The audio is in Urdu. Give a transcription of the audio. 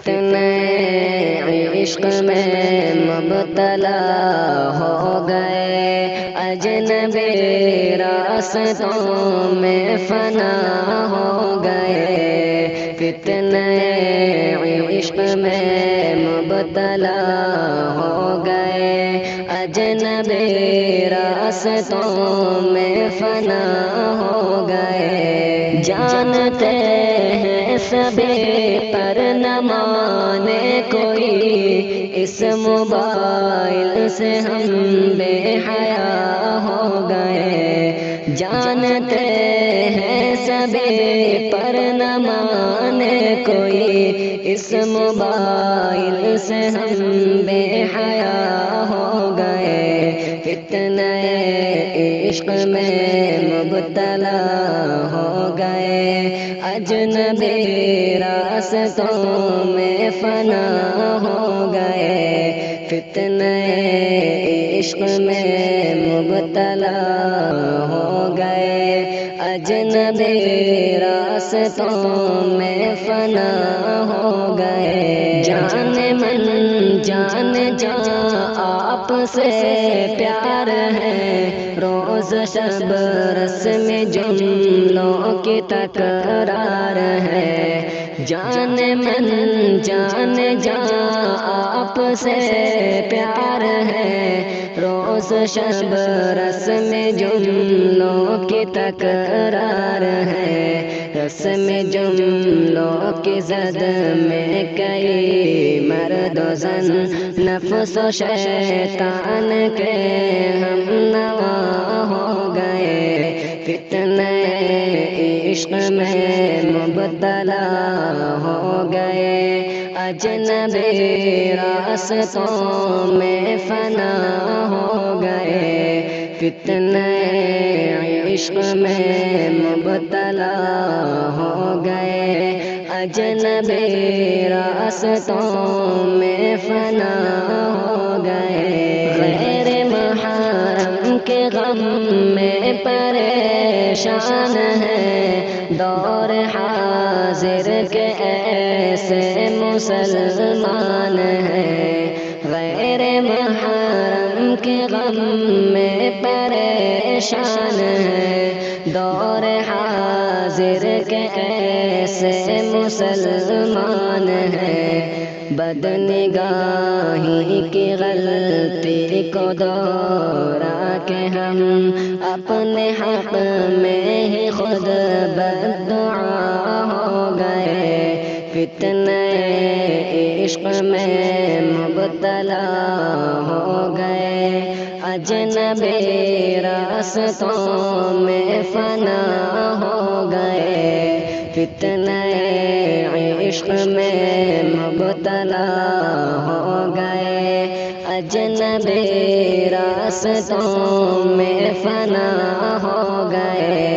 فتنہ عشق میں مبتلا ہو گئے، اجنبی راستوں میں فنا ہو گئے، فتنہ عشق میں مبتلا ہو گئے، اجنبی راستوں میں فنا ہو گئے، جانتے ہیں سبھی پر نہ مانے کوئی، اس موبائل سے ہم بے حیا ہو گئے، جانتے ہیں سبھی پر نہ مانے کوئی، اس موبائل سے ہم بے حیا ہو گئے، فتنہ عشق میں مبتلا ہو گئے، اجنبی راستوں میں فنا ہو گئے، فتنہ عشق میں مبتلا ہو گئے، اجنبی راستوں میں فنا ہو گئے، جان من جان جان آپ سے پیار ہے، روز شب رسم جملوں کی تکرار ہے، جان من جان جان آپ سے پیار ہے، روز شب رسم جملوں کی تکرار ہے، رسم جملوں کی زد میں کئی مرد و زن، نفس و شیطان کے ہم نوا ہو گئے، فتنہ عشق میں مبتلا ہو گئے، اجنبی راستوں میں فنا ہو گئے، فتنہ عشق میں مبتلا ہو گئے، اجنبی راستوں میں فنا ہو گئے، غیر محرم کے غم میں پریشان ہے، دور حاضر کے ایسے مسلمان ہیں، غیر محرم کے غم میں پریشان ہے، دور حاضر کے ایسے مسلمان ہیں، بد نگاہی کی غلطی کو دوہرا کے ہم اپنے حق میں ہی خود بددعا ہو گئے، فتنہ عشق میں مبتلا ہو گئے، اجنبی راستوں میں فنا ہو گئے، فتنہ عشق میں مبتلا ہو گئے، اجنبی راستوں میں فنا ہو گئے۔